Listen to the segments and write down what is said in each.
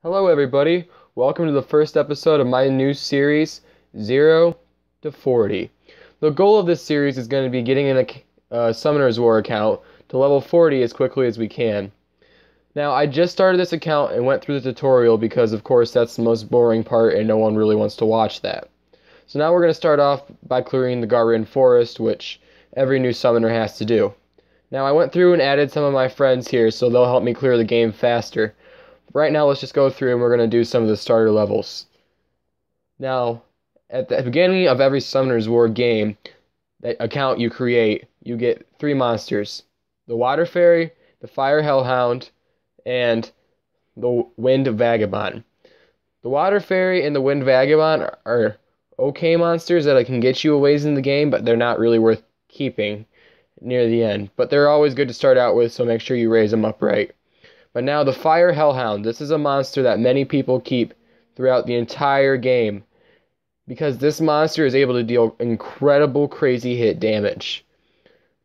Hello everybody, welcome to the first episode of my new series, 0 to 40. The goal of this series is going to be getting a Summoner's War account to level 40 as quickly as we can. Now, I just started this account and went through the tutorial because, of course, that's the most boring part and no one really wants to watch that. So now we're going to start off by clearing the Garden Forest, which every new summoner has to do. Now, I went through and added some of my friends here so they'll help me clear the game faster. Right now, let's just go through and we're going to do some of the starter levels. Now, at the beginning of every Summoner's War game, that account you create, you get 3 monsters. The Water Fairy, the Fire Hellhound, and the Wind Vagabond. The Water Fairy and the Wind Vagabond are okay monsters that can get you a ways in the game, but they're not really worth keeping near the end. But they're always good to start out with, so make sure you raise them up right. But now the Fire Hellhound. This is a monster that many people keep throughout the entire game, because this monster is able to deal incredible crazy hit damage.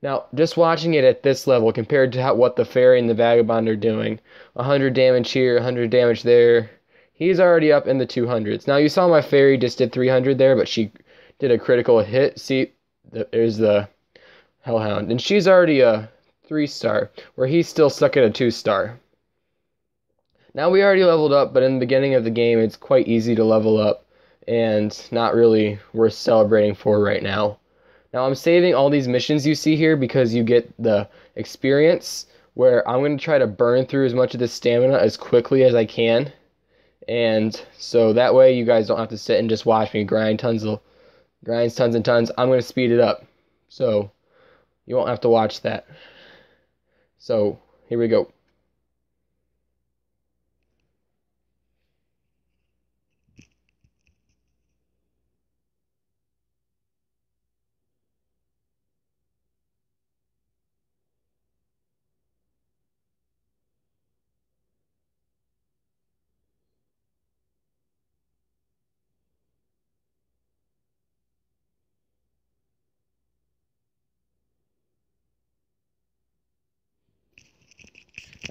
Now, just watching it at this level compared to what the Fairy and the Vagabond are doing, 100 damage here, 100 damage there, he's already up in the 200s. Now, you saw my Fairy just did 300 there, but she did a critical hit. See, there's the Hellhound. And she's already a 3-star, where he's still stuck at a 2-star. Now, we already leveled up, but in the beginning of the game, it's quite easy to level up and not really worth celebrating for right now. Now, I'm saving all these missions you see here because you get the experience, where I'm going to try to burn through as much of this stamina as quickly as I can. And so that way you guys don't have to sit and just watch me grind tons and tons. I'm going to speed it up, so you won't have to watch that. So, here we go.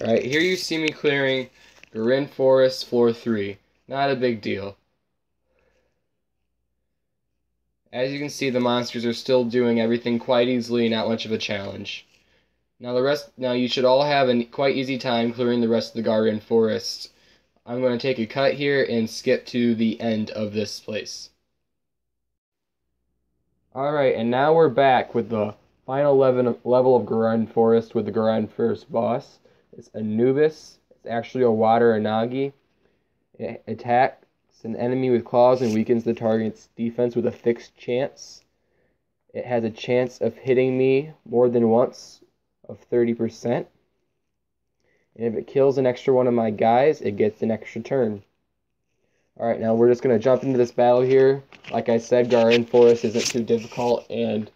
Alright, here you see me clearing Garden Forest Floor 3. Not a big deal. As you can see, the monsters are still doing everything quite easily, not much of a challenge. Now you should all have a quite easy time clearing the rest of the Garden Forest. I'm going to take a cut here and skip to the end of this place. Alright, and now we're back with the final level of Garden Forest with the Garden Forest boss. It's Anubis. It's actually a water Anagi. It attacks an enemy with claws and weakens the target's defense with a fixed chance. It has a chance of hitting me more than once of 30%. And if it kills an extra one of my guys, it gets an extra turn. Alright, now we're just going to jump into this battle here. Like I said, Garden Forest isn't too difficult, and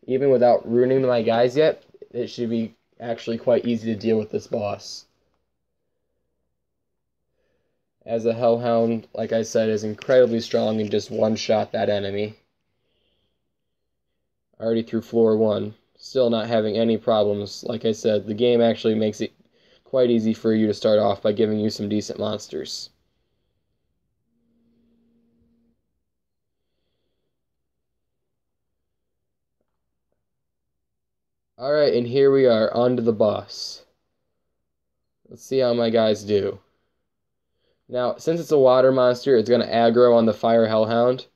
even without ruining my guys yet, it should be actually quite easy to deal with this boss. As a Hellhound, like I said, is incredibly strong and just one-shot that enemy. Already through floor 1. Still not having any problems. Like I said, the game actually makes it quite easy for you to start off by giving you some decent monsters. Alright, and here we are, on to the boss. Let's see how my guys do. Now, since it's a water monster, it's going to aggro on the Fire Hellhound.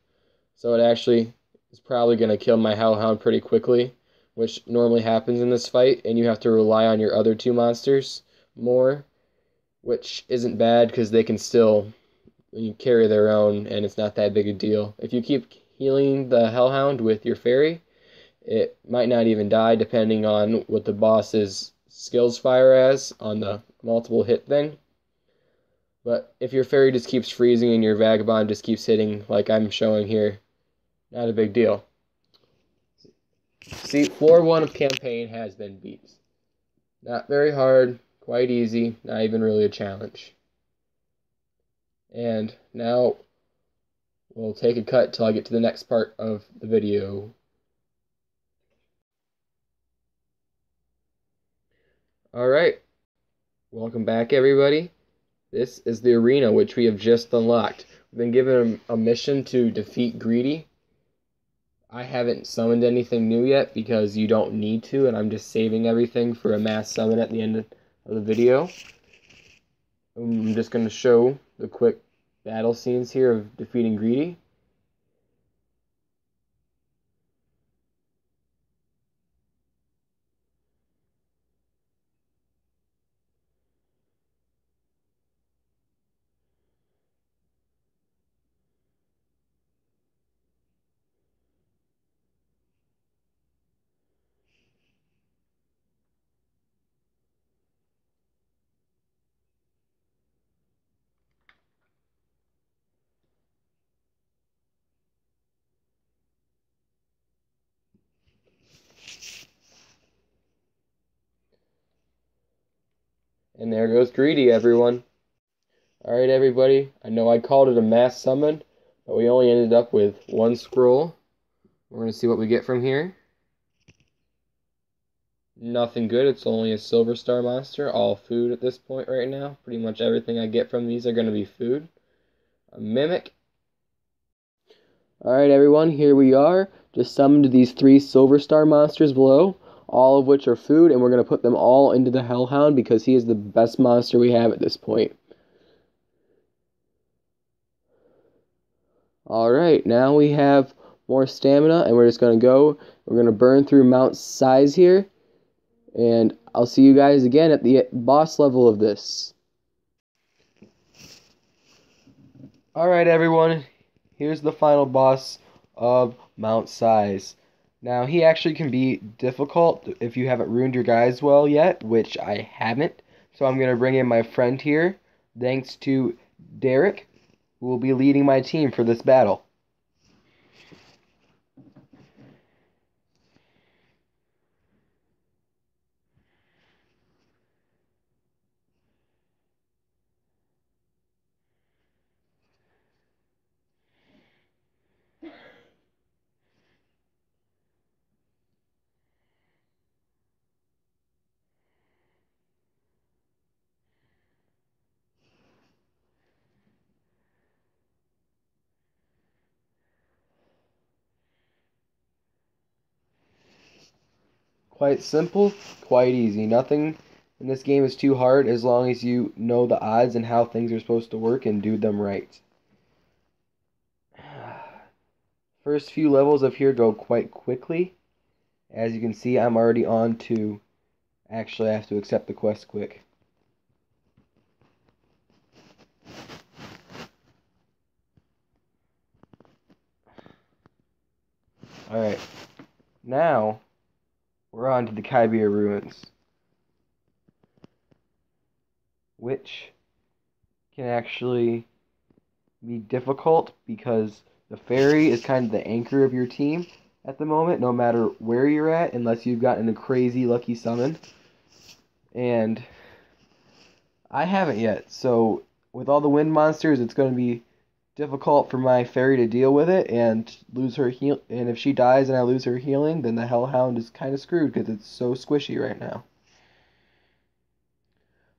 So it actually is probably going to kill my Hellhound pretty quickly, which normally happens in this fight, and you have to rely on your other 2 monsters more, which isn't bad because they can still carry their own, and it's not that big a deal. If you keep healing the Hellhound with your Fairy, it might not even die, depending on what the boss's skills fire as on the multiple hit thing. But if your Fairy just keeps freezing and your Vagabond just keeps hitting like I'm showing here, not a big deal. See, floor 1 of campaign has been beat. Not very hard, quite easy, not even really a challenge. And now we'll take a cut till I get to the next part of the video. Alright, welcome back everybody. This is the arena which we have just unlocked. We've been given a mission to defeat Greedy. I haven't summoned anything new yet because you don't need to, and I'm just saving everything for a mass summon at the end of the video. I'm just going to show the quick battle scenes here of defeating Greedy. And there goes Greedy, everyone. Alright, everybody. I know I called it a mass summon, but we only ended up with one scroll. We're going to see what we get from here. Nothing good. It's only a silver star monster. All food at this point right now. Pretty much everything I get from these are going to be food. A mimic. Alright, everyone. Here we are. Just summoned these 3 silver star monsters below, all of which are food, and we're going to put them all into the Hellhound because he is the best monster we have at this point. Alright, now we have more stamina, and we're just going to go. We're going to burn through Mount Size here, and I'll see you guys again at the boss level of this. Alright, everyone, here's the final boss of Mount Size. Now, he actually can be difficult if you haven't ruined your guys well yet, which I haven't. So I'm going to bring in my friend here, thanks to Derek, who will be leading my team for this battle. Quite simple, quite easy. Nothing in this game is too hard as long as you know the odds and how things are supposed to work and do them right. First few levels of here go quite quickly. As you can see, I'm already on to... Actually, I have to accept the quest quick. Alright. Now, we're on to the Kybir Ruins, which can actually be difficult because the fairy is kind of the anchor of your team at the moment, no matter where you're at, unless you've gotten a crazy lucky summon. And I haven't yet, so with all the wind monsters, it's going to be difficult for my fairy to deal with it and lose her heal. And if she dies and I lose her healing, then the Hellhound is kind of screwed because it's so squishy right now.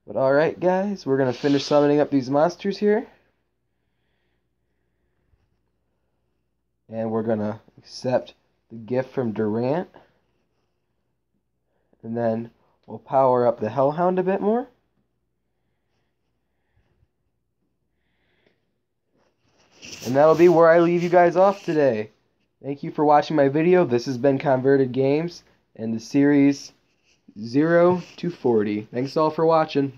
But alright, guys, we're going to finish summoning up these monsters here. And we're going to accept the gift from Durant. And then we'll power up the Hellhound a bit more. And that'll be where I leave you guys off today. Thank you for watching my video. This has been Converted Games and the series 0 to 40. Thanks all for watching.